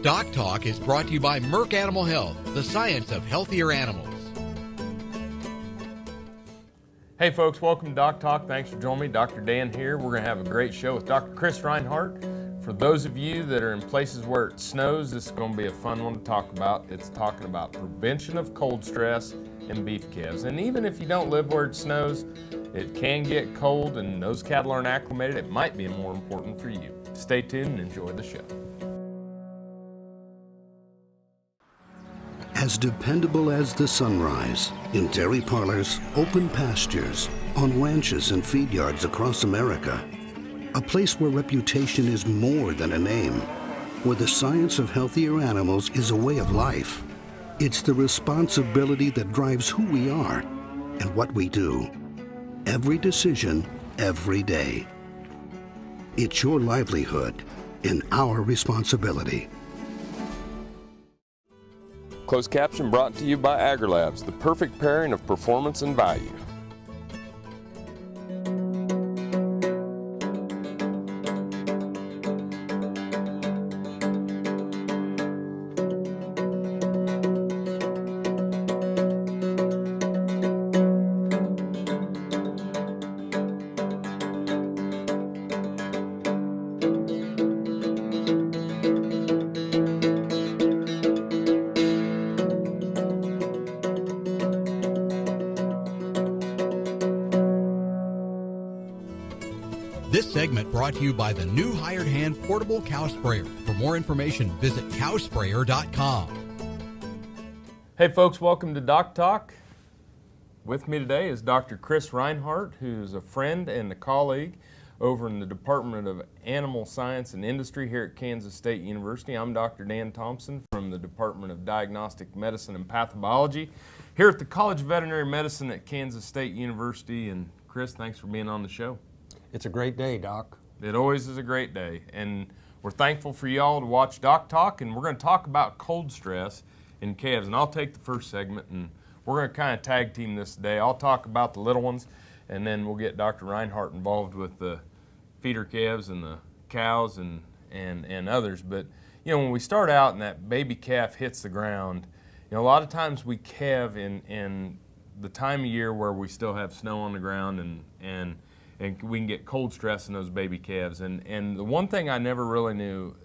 DocTalk is brought to you by Merck Animal Health, the science of healthier animals. Hey folks, welcome to DocTalk. Thanks for joining me. Dr. Dan here. We're going to have a great show with Dr. Chris Reinhardt. For those of you that are in places where it snows, this is going to be a fun one to talk about. It's talking about prevention of cold stress in beef calves. And even if you don't live where it snows, it can get cold and those cattle aren't acclimated. It might be more important for you. Stay tuned and enjoy the show. As dependable as the sunrise, in dairy parlors, open pastures, on ranches and feed yards across America, a place where reputation is more than a name, where the science of healthier animals is a way of life. It's the responsibility that drives who we are and what we do. Every decision, every day. It's your livelihood and our responsibility. Closed caption brought to you by AgriLabs, the perfect pairing of performance and value. This segment brought to you by the new Hired Hand Portable Cow Sprayer. For more information, visit cowsprayer.com. Hey folks, welcome to DocTalk. With me today is Dr. Chris Reinhardt, who's a friend and a colleague over in the Department of Animal Science and Industry here at Kansas State University. I'm Dr. Dan Thomson from the Department of Diagnostic Medicine and Pathobiology here at the College of Veterinary Medicine at Kansas State University. And Chris, thanks for being on the show. It's a great day, Doc. It always is a great day, and we're thankful for y'all to watch DocTalk, and we're going to talk about cold stress in calves. And I'll take the first segment, and we're going to kind of tag team this today. I'll talk about the little ones, and then we'll get Dr. Reinhardt involved with the feeder calves and the cows and others. But you know, when we start out and that baby calf hits the ground, you know, a lot of times we calve in the time of year where we still have snow on the ground and we can get cold stress in those baby calves. And the one thing I never really knew,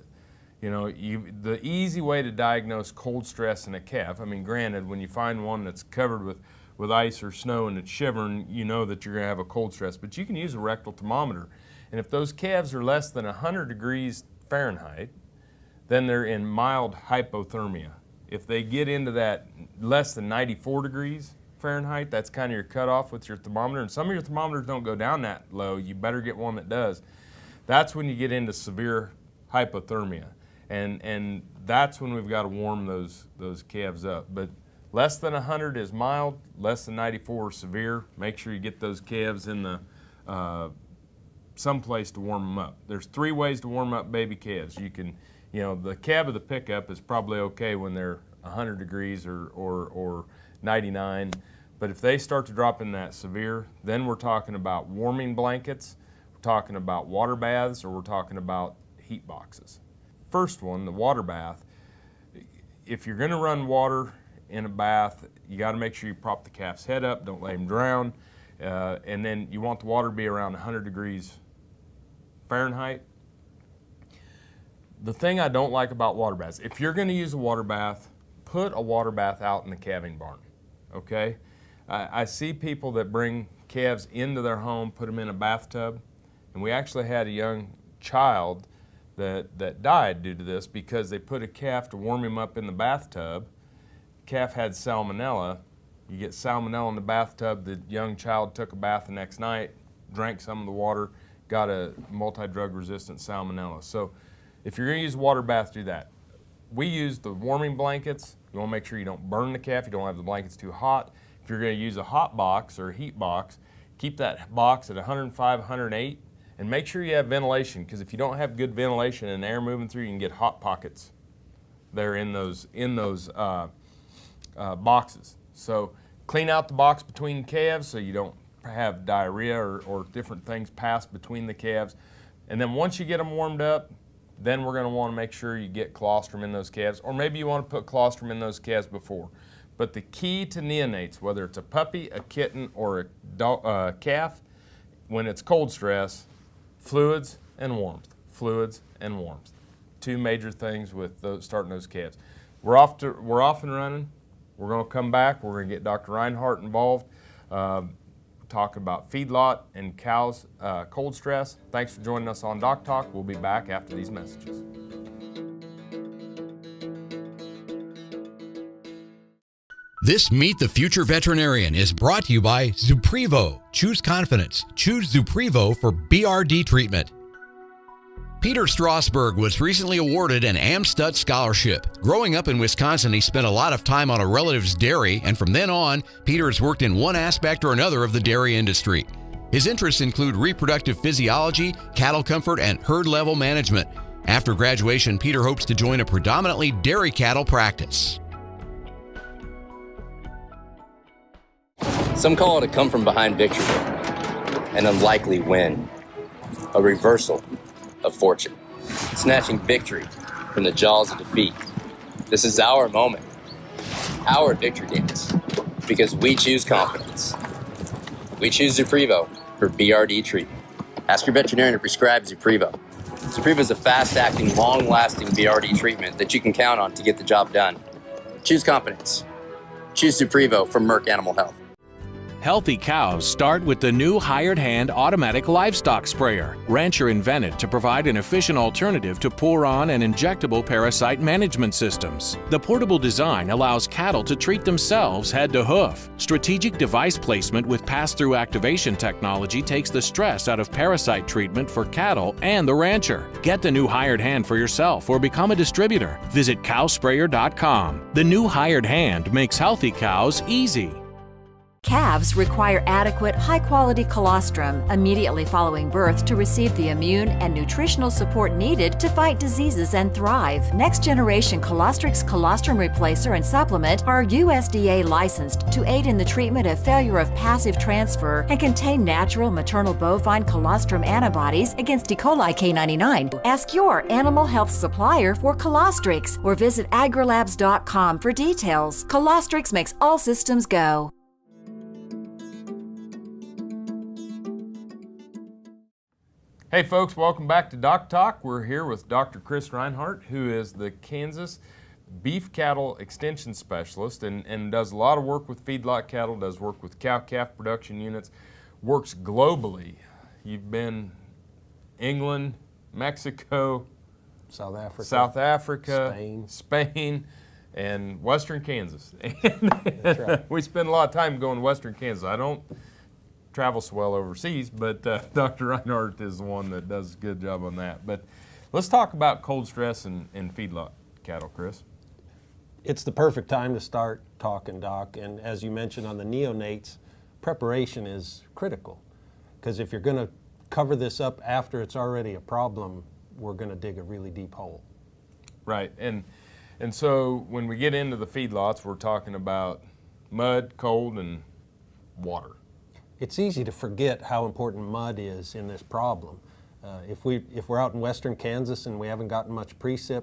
you know, the easy way to diagnose cold stress in a calf, I mean, granted, when you find one that's covered with ice or snow and it's shivering, you know that you're going to have a cold stress. But you can use a rectal thermometer. And if those calves are less than 100 degrees Fahrenheit, then they're in mild hypothermia. If they get into that less than 94 degrees Fahrenheit, that's kind of your cutoff with your thermometer, and some of your thermometers don't go down that low. You better get one that does. That's when you get into severe hypothermia, and that's when we've got to warm those calves up. But less than 100 is mild, less than 94 is severe. Make sure you get those calves in the someplace to warm them up. There's 3 ways to warm up baby calves. You can, you know, the cab of the pickup is probably okay when they're 100 degrees or 99, but if they start to drop in that severe, then we're talking about warming blankets, we're talking about water baths, or we're talking about heat boxes. First one, the water bath. If you're going to run water in a bath, you got to make sure you prop the calf's head up, don't let him drown, and then you want the water to be around 100 degrees Fahrenheit. The thing I don't like about water baths, if you're going to use a water bath, put a water bath out in the calving barn. Okay, I see people that bring calves into their home, put them in a bathtub, and we actually had a young child that died due to this because they put a calf to warm him up in the bathtub. Calf had salmonella. You get salmonella in the bathtub. The young child took a bath the next night, drank some of the water, got a multi-drug resistant salmonella. So if you're going to use a water bath, do that. We use the warming blankets. You want to make sure you don't burn the calf. You don't have the blankets too hot. If you're going to use a hot box or a heat box, keep that box at 105, 108, and make sure you have ventilation, because if you don't have good ventilation and air moving through, you can get hot pockets there in those boxes. So clean out the box between calves so you don't have diarrhea or different things pass between the calves. And then once you get them warmed up, then we're going to want to make sure you get colostrum in those calves, or maybe you want to put colostrum in those calves before. But the key to neonates, whether it's a puppy, a kitten, or a calf, when it's cold stress, fluids and warmth. Fluids and warmth. Two major things with starting those calves. We're off and running. We're going to come back. We're going to get Dr. Reinhardt involved, talking about feedlot and cows cold stress. Thanks for joining us on DocTalk. We'll be back after these messages. This Meet the Future Veterinarian is brought to you by Zuprevo. Choose confidence. Choose Zuprevo for BRD treatment. Peter Strasberg was recently awarded an Amstutz Scholarship. Growing up in Wisconsin, he spent a lot of time on a relative's dairy, and from then on, Peter has worked in one aspect or another of the dairy industry. His interests include reproductive physiology, cattle comfort, and herd level management. After graduation, Peter hopes to join a predominantly dairy cattle practice. Some call it a come-from-behind victory, an unlikely win, a reversal of fortune, snatching victory from the jaws of defeat. This is our moment, our victory dance, because we choose confidence. We choose Zuprevo for BRD treatment. Ask your veterinarian to prescribe Zuprevo. Zuprevo is a fast-acting, long-lasting BRD treatment that you can count on to get the job done. Choose confidence. Choose Zuprevo from Merck Animal Health. Healthy cows start with the new hired hand automatic livestock sprayer. Rancher invented to provide an efficient alternative to pour-on and injectable parasite management systems. The portable design allows cattle to treat themselves head to hoof. Strategic device placement with pass-through activation technology takes the stress out of parasite treatment for cattle and the rancher. Get the new hired hand for yourself or become a distributor. Visit cowsprayer.com. The new hired hand makes healthy cows easy. Calves require adequate, high-quality colostrum immediately following birth to receive the immune and nutritional support needed to fight diseases and thrive. Next-generation Colostrix colostrum replacer and supplement are USDA licensed to aid in the treatment of failure of passive transfer and contain natural maternal bovine colostrum antibodies against E. coli K99. Ask your animal health supplier for Colostrix or visit agrilabs.com for details. Colostrix makes all systems go. Hey folks, welcome back to DocTalk. We're here with Dr. Chris Reinhardt, who is the Kansas beef cattle extension specialist and does a lot of work with feedlot cattle, does work with cow-calf production units, works globally. You've been England, Mexico, South Africa, Spain, and Western Kansas. That's right. We spend a lot of time going to Western Kansas. I don't travel so well overseas, but Dr. Reinhardt is the one that does a good job on that. But let's talk about cold stress and feedlot cattle, Chris. It's the perfect time to start talking, Doc, and as you mentioned on the neonates, preparation is critical, because if you're going to cover this up after it's already a problem, we're going to dig a really deep hole. Right, and so when we get into the feedlots, we're talking about mud, cold, and water. It's easy to forget how important mud is in this problem. If we're out in western Kansas and we haven't gotten much precip,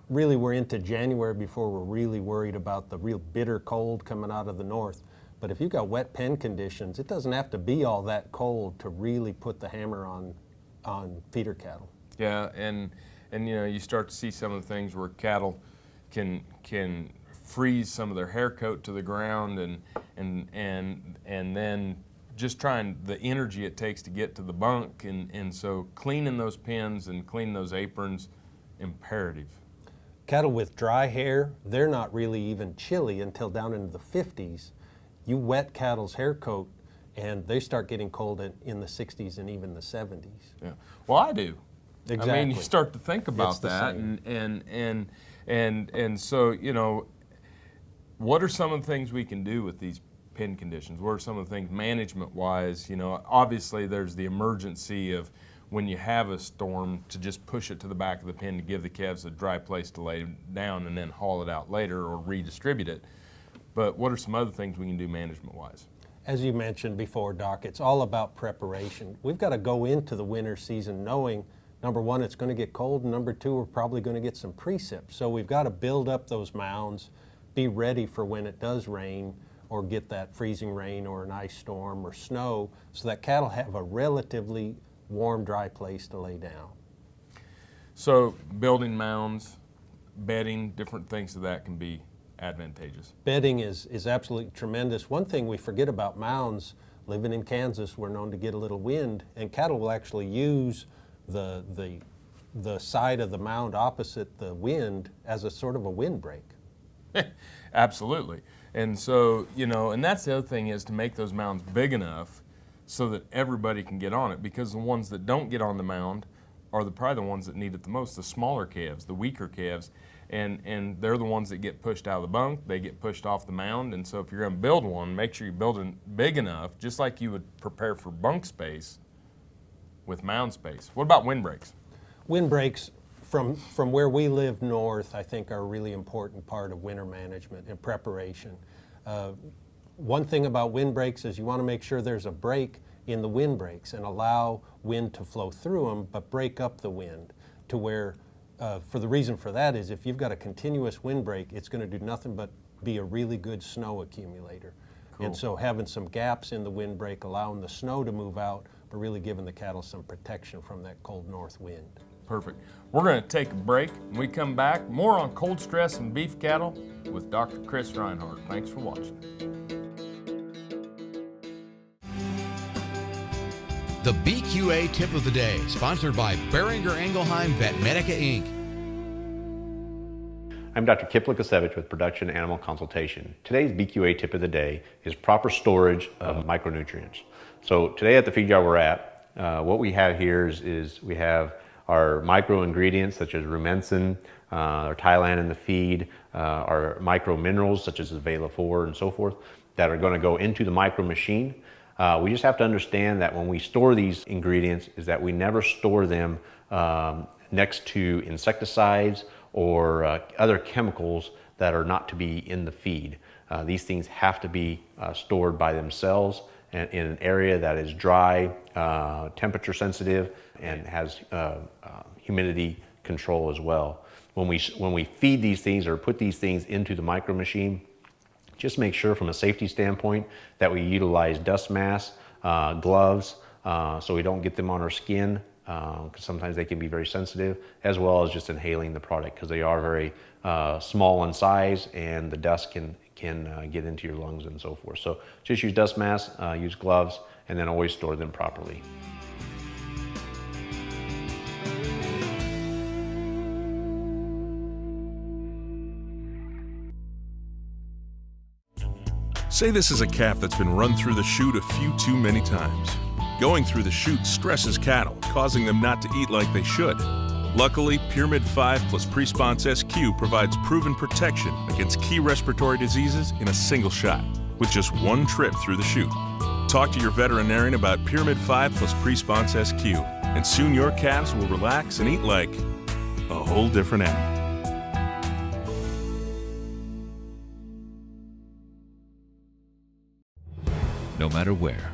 really we're into January before we're really worried about the real bitter cold coming out of the north. But if you've got wet pen conditions, it doesn't have to be all that cold to really put the hammer on feeder cattle. Yeah, and you know, you start to see some of the things where cattle can freeze some of their hair coat to the ground and then just trying the energy it takes to get to the bunk, and so cleaning those pens and cleaning those aprons, imperative. Cattle with dry hair, they're not really even chilly until down into the 50s. You wet cattle's hair coat and they start getting cold in the 60s and even the 70s. Yeah. Well, I do. Exactly. I mean, you start to think about that, and so, you know, what are some of the things we can do with these pen conditions? What are some of the things management-wise? You know, obviously there's the emergency of when you have a storm to just push it to the back of the pen to give the calves a dry place to lay down and then haul it out later or redistribute it. But what are some other things we can do management-wise? As you mentioned before, Doc, it's all about preparation. We've got to go into the winter season knowing number one, it's going to get cold, and number two, we're probably going to get some precip. So we've got to build up those mounds, be ready for when it does rain or get that freezing rain or an ice storm or snow, so that cattle have a relatively warm, dry place to lay down. So building mounds, bedding, different things of that can be advantageous. Bedding is absolutely tremendous. One thing we forget about mounds, living in Kansas, we're known to get a little wind, and cattle will actually use the side of the mound opposite the wind as a sort of a windbreak. Absolutely. And so, you know, and that's the other thing, is to make those mounds big enough so that everybody can get on it, because the ones that don't get on the mound are probably the ones that need it the most, the smaller calves, the weaker calves, and they're the ones that get pushed out of the bunk, they get pushed off the mound. And so if you're going to build one, make sure you build it big enough, just like you would prepare for bunk space with mound space. What about windbreaks? Windbreaks from where we live north, I think, are a really important part of winter management and preparation. One thing about windbreaks is you want to make sure there's a break in the windbreaks and allow wind to flow through them, but break up the wind to where, for the reason for that is if you've got a continuous windbreak, it's going to do nothing but be a really good snow accumulator. Cool. And so having some gaps in the windbreak, allowing the snow to move out, but really giving the cattle some protection from that cold north wind. Perfect. We're going to take a break. When we come back, more on cold stress and beef cattle with Dr. Chris Reinhardt. Thanks for watching. The BQA tip of the day, sponsored by Beringer Engelheim Vetmedica Inc. I'm Dr. Kip Lukasevich with Production Animal Consultation. Today's BQA tip of the day is proper storage of micronutrients. So today at the feed yard we're at, what we have here is we have our micro ingredients such as rumensin, our Thailand in the feed, our micro minerals such as Vela-4 and so forth that are going to go into the micro machine. We just have to understand that when we store these ingredients is that we never store them next to insecticides or other chemicals that are not to be in the feed. These things have to be stored by themselves and in an area that is dry, temperature sensitive, and has humidity control as well. When we feed these things or put these things into the micro machine, just make sure from a safety standpoint that we utilize dust masks, gloves, so we don't get them on our skin, because sometimes they can be very sensitive, as well as just inhaling the product, because they are very small in size and the dust can get into your lungs and so forth. So just use dust masks, use gloves, and then always store them properly. Say this is a calf that's been run through the chute a few too many times. Going through the chute stresses cattle, causing them not to eat like they should. Luckily, Pyramid 5 plus Presponse SQ provides proven protection against key respiratory diseases in a single shot, with just one trip through the chute. Talk to your veterinarian about Pyramid 5 plus Presponse SQ, and soon your calves will relax and eat like a whole different animal. No matter where,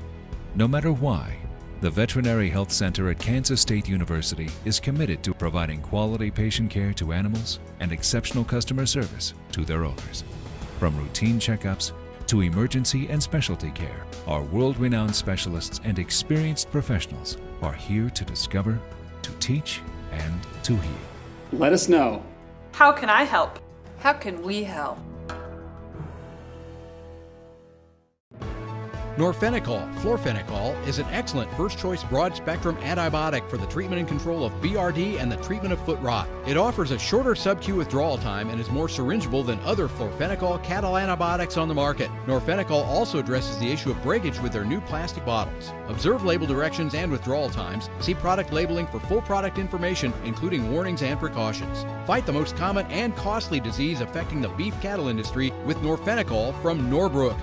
no matter why, the Veterinary Health Center at Kansas State University is committed to providing quality patient care to animals and exceptional customer service to their owners. From routine checkups to emergency and specialty care, our world-renowned specialists and experienced professionals are here to discover, to teach, and to heal. Let us know. How can I help? How can we help? Norphenacol, florphenacol, is an excellent first-choice broad-spectrum antibiotic for the treatment and control of BRD and the treatment of foot rot. It offers a shorter sub-Q withdrawal time and is more syringeable than other florphenacol cattle antibiotics on the market. Norphenacol also addresses the issue of breakage with their new plastic bottles. Observe label directions and withdrawal times. See product labeling for full product information, including warnings and precautions. Fight the most common and costly disease affecting the beef cattle industry with Norphenacol from Norbrook.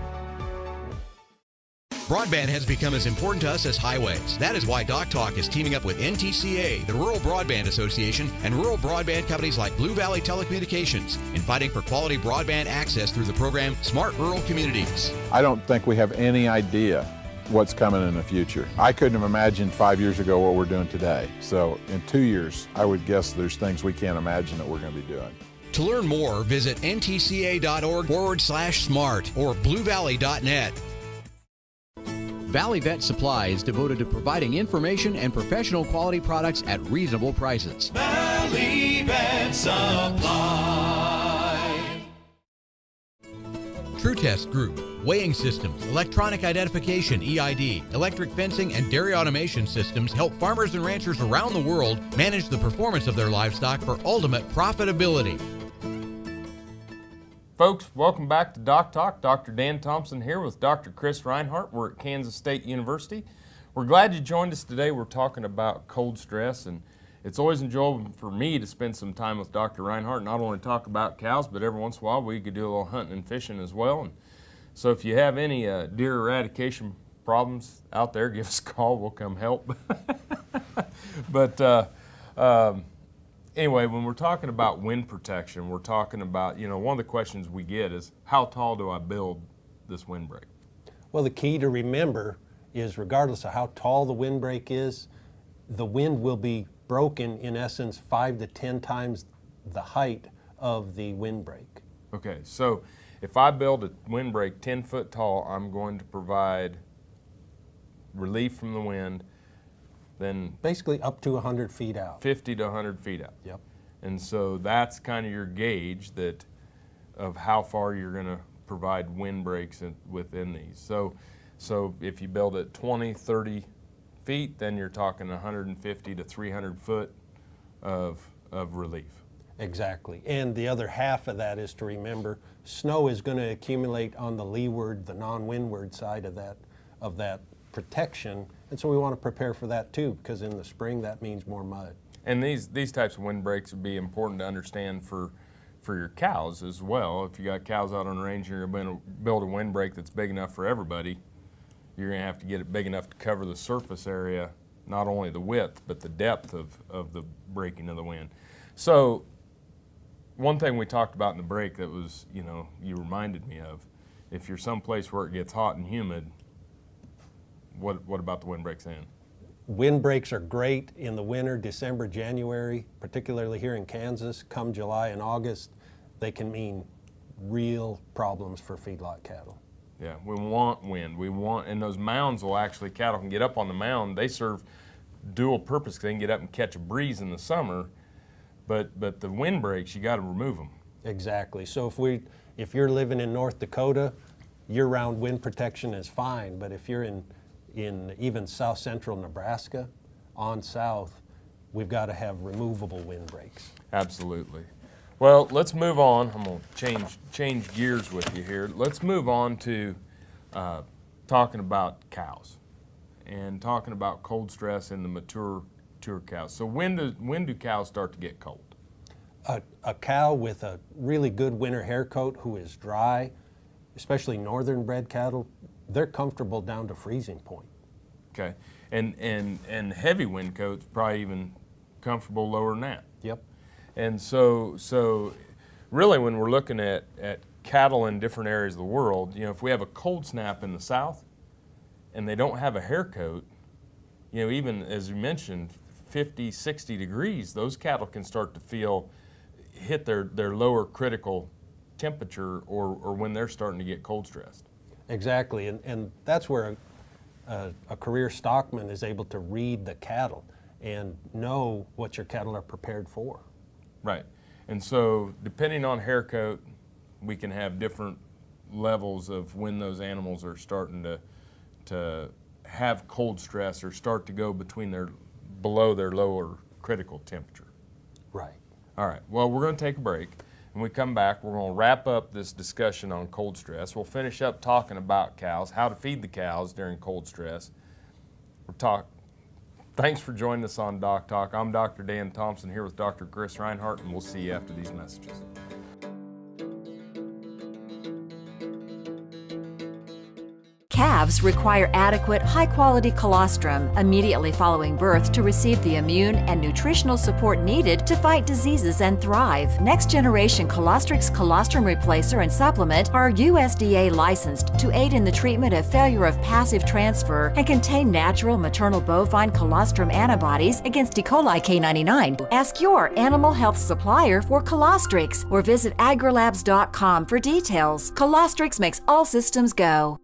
Broadband has become as important to us as highways. That is why DocTalk is teaming up with NTCA, the Rural Broadband Association, and rural broadband companies like Blue Valley Telecommunications in fighting for quality broadband access through the program Smart Rural Communities. I don't think we have any idea what's coming in the future. I couldn't have imagined 5 years ago what we're doing today. So in 2 years, I would guess there's things we can't imagine that we're going to be doing. To learn more, visit ntca.org/smart or bluevalley.net. Valley Vet Supply is devoted to providing information and professional quality products at reasonable prices. Valley Vet Supply. True Test Group, weighing systems, electronic identification EID, electric fencing, and dairy automation systems help farmers and ranchers around the world manage the performance of their livestock for ultimate profitability. Folks, welcome back to DocTalk. Dr. Dan Thomson here with Dr. Chris Reinhardt. We're at Kansas State University. We're glad you joined us today. We're talking about cold stress, and it's always enjoyable for me to spend some time with Dr. Reinhardt, not only talk about cows, but every once in a while we could do a little hunting and fishing as well. And so if you have any deer eradication problems out there, give us a call. We'll come help. But anyway, when we're talking about wind protection, we're talking about, one of the questions we get is, how tall do I build this windbreak? Well, the key to remember is regardless of how tall the windbreak is, the wind will be broken in essence 5 to 10 times the height of the windbreak. Okay, so if I build a windbreak 10 foot tall, I'm going to provide relief from the wind, then basically up to 100 feet out. 50 to 100 feet out. Yep. And so that's kind of your gauge of how far you're going to provide windbreaks within these. So if you build it 20, 30 feet, then you're talking 150 to 300 foot of relief. Exactly. And the other half of that is to remember, snow is going to accumulate on the leeward, the non-windward side of that protection. And so we want to prepare for that too, because in the spring that means more mud. And these types of windbreaks would be important to understand for your cows as well. If you got cows out on the range and you're going to build a windbreak that's big enough for everybody, you're going to have to get it big enough to cover the surface area, not only the width, but the depth of the breaking of the wind. So one thing we talked about in the break that was, you reminded me of, if you're someplace where it gets hot and humid, what about the windbreaks then? Windbreaks are great in the winter, December, January, particularly here in Kansas. Come July and August, they can mean real problems for feedlot cattle. Yeah, we want wind. And those mounds cattle can get up on the mound. They serve dual purpose because they can get up and catch a breeze in the summer, but the windbreaks, you got to remove them. Exactly. So if you're living in North Dakota, year-round wind protection is fine, but if you're in even south central Nebraska, on south, we've got to have removable windbreaks. Absolutely. Well, let's move on. I'm going to change gears with you here. Let's move on to talking about cows and talking about cold stress in the mature cows. So when do cows start to get cold? A cow with a really good winter hair coat who is dry, especially northern bred cattle, they're comfortable down to freezing point. Okay, and heavy wind coats probably even comfortable lower than that. Yep. And so really when we're looking at cattle in different areas of the world, if we have a cold snap in the south and they don't have a hair coat, even as you mentioned, 50, 60 degrees, those cattle can start to hit their lower critical temperature or when they're starting to get cold stressed. Exactly, and that's where a career stockman is able to read the cattle and know what your cattle are prepared for. Right, and so depending on hair coat, we can have different levels of when those animals are starting to have cold stress or start to go below their lower critical temperature. Right. All right, well, we're going to take a break. When we come back, we're going to wrap up this discussion on cold stress. We'll finish up talking about cows, how to feed the cows during cold stress. Thanks for joining us on Doc Talk. I'm Dr. Dan Thomson here with Dr. Chris Reinhardt, and we'll see you after these messages. Calves require adequate, high-quality colostrum immediately following birth to receive the immune and nutritional support needed to fight diseases and thrive. Next-generation Colostrix colostrum replacer and supplement are USDA licensed to aid in the treatment of failure of passive transfer and contain natural maternal bovine colostrum antibodies against E. coli K99. Ask your animal health supplier for Colostrix or visit agrilabs.com for details. Colostrix makes all systems go.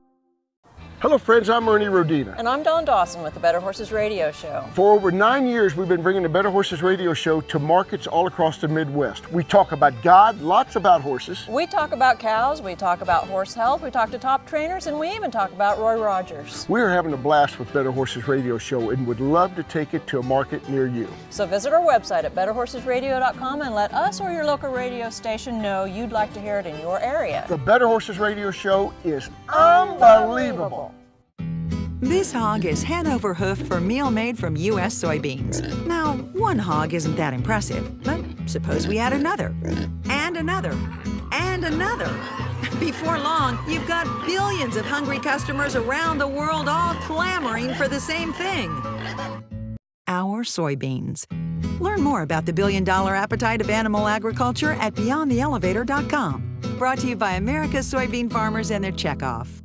Hello friends, I'm Ernie Rodina. And I'm Dawn Dawson with the Better Horses Radio Show. For over 9 years, we've been bringing the Better Horses Radio Show to markets all across the Midwest. We talk about God, lots about horses. We talk about cows, we talk about horse health, we talk to top trainers, and we even talk about Roy Rogers. We're having a blast with Better Horses Radio Show and would love to take it to a market near you. So visit our website at betterhorsesradio.com and let us or your local radio station know you'd like to hear it in your area. The Better Horses Radio Show is unbelievable. This hog is head over hoof for meal made from U.S. soybeans. Now, one hog isn't that impressive, but suppose we add another, and another, and another. Before long, you've got billions of hungry customers around the world all clamoring for the same thing. Our soybeans. Learn more about the billion-dollar appetite of animal agriculture at BeyondTheElevator.com. Brought to you by America's soybean farmers and their checkoff.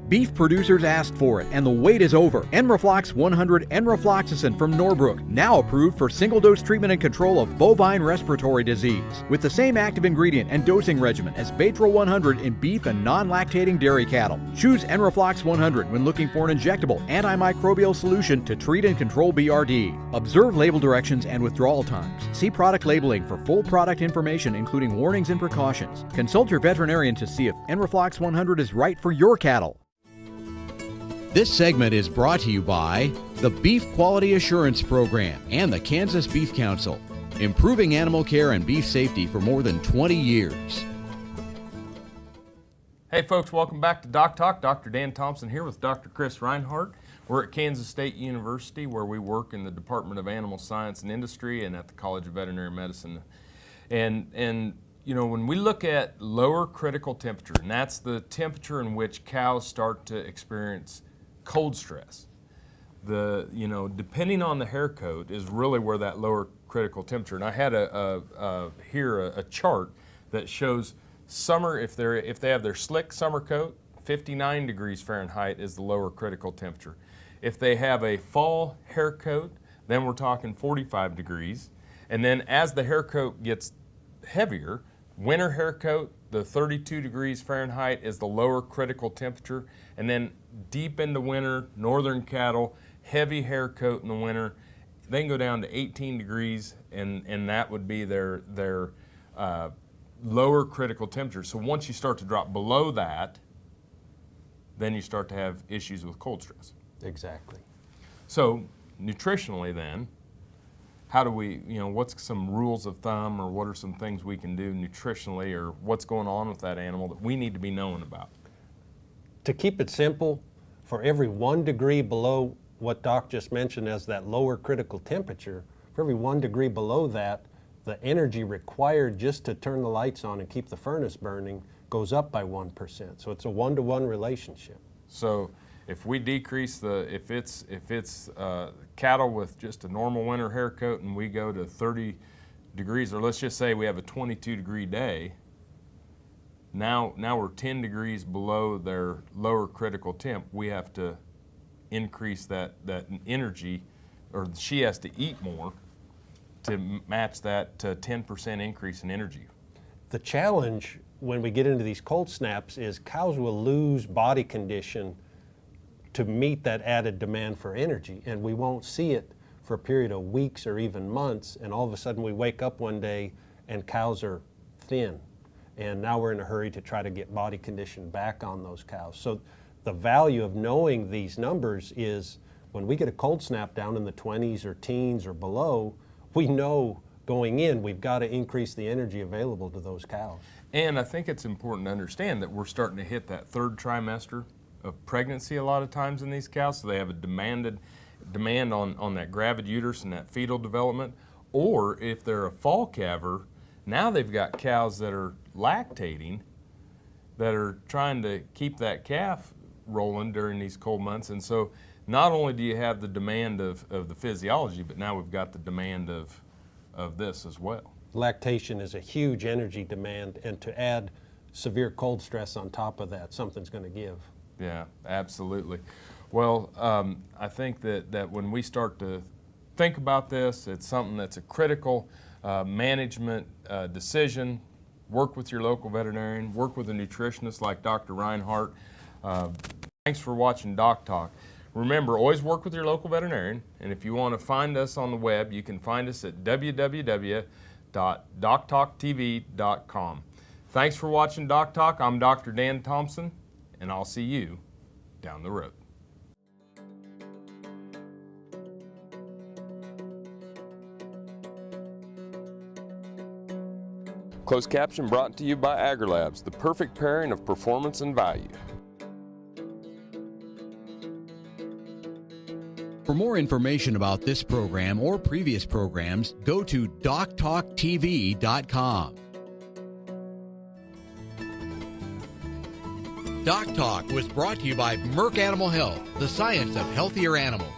Beef producers asked for it, and the wait is over. Enroflox 100 Enrofloxacin from Norbrook, now approved for single-dose treatment and control of bovine respiratory disease. With the same active ingredient and dosing regimen as Baytril 100 in beef and non-lactating dairy cattle. Choose Enroflox 100 when looking for an injectable antimicrobial solution to treat and control BRD. Observe label directions and withdrawal times. See product labeling for full product information, including warnings and precautions. Consult your veterinarian to see if Enroflox 100 is right for your cattle. This segment is brought to you by the Beef Quality Assurance Program and the Kansas Beef Council, improving animal care and beef safety for more than 20 years. Hey folks, welcome back to DocTalk. Dr. Dan Thomson here with Dr. Chris Reinhardt. We're at Kansas State University where we work in the Department of Animal Science and Industry and at the College of Veterinary Medicine. And you know, when we look at lower critical temperature, and that's the temperature in which cows start to experience cold stress. Depending on the hair coat is really where that lower critical temperature. And I had a chart that shows summer, if they have their slick summer coat, 59 degrees Fahrenheit is the lower critical temperature. If they have a fall hair coat, then we're talking 45 degrees. And then as the hair coat gets heavier, winter hair coat, the 32 degrees Fahrenheit is the lower critical temperature. And then deep into winter, northern cattle, heavy hair coat in the winter, they can go down to 18 degrees, and that would be their lower critical temperature. So once you start to drop below that, then you start to have issues with cold stress. Exactly. So nutritionally then, how do we, what's some rules of thumb, or what are some things we can do nutritionally, or what's going on with that animal that we need to be knowing about? To keep it simple, for every 1 degree below what Doc just mentioned as that lower critical temperature, for every 1 degree below that, the energy required just to turn the lights on and keep the furnace burning goes up by 1%. So it's a 1-to-1 relationship. So if we decrease if it's cattle with just a normal winter hair coat and we go to 30 degrees, or let's just say we have a 22 degree day, now we're 10 degrees below their lower critical temp. We have to increase that energy, or she has to eat more to match that 10% increase in energy. The challenge when we get into these cold snaps is cows will lose body condition to meet that added demand for energy, and we won't see it for a period of weeks or even months, and all of a sudden we wake up one day and cows are thin, and now we're in a hurry to try to get body condition back on those cows. So the value of knowing these numbers is when we get a cold snap down in the 20s or teens or below, we know going in we've got to increase the energy available to those cows. And I think it's important to understand that we're starting to hit that third trimester of pregnancy a lot of times in these cows, so they have a demand on that gravid uterus and that fetal development. Or if they're a fall calver, now they've got cows that are lactating, that are trying to keep that calf rolling during these cold months. And so not only do you have the demand of the physiology, but now we've got the demand of this as well. Lactation is a huge energy demand, and to add severe cold stress on top of that, something's going to give. Yeah, absolutely. Well, I think that when we start to think about this, it's something that's a critical management decision. Work with your local veterinarian, work with a nutritionist like Dr. Reinhardt. Thanks for watching Doc Talk. Remember, always work with your local veterinarian, and if you want to find us on the web, you can find us at www.doctalktv.com. Thanks for watching Doc Talk. I'm Dr. Dan Thomson, and I'll see you down the road. Closed caption brought to you by AgriLabs, the perfect pairing of performance and value. For more information about this program or previous programs, go to DocTalkTV.com. Doc Talk was brought to you by Merck Animal Health, the science of healthier animals.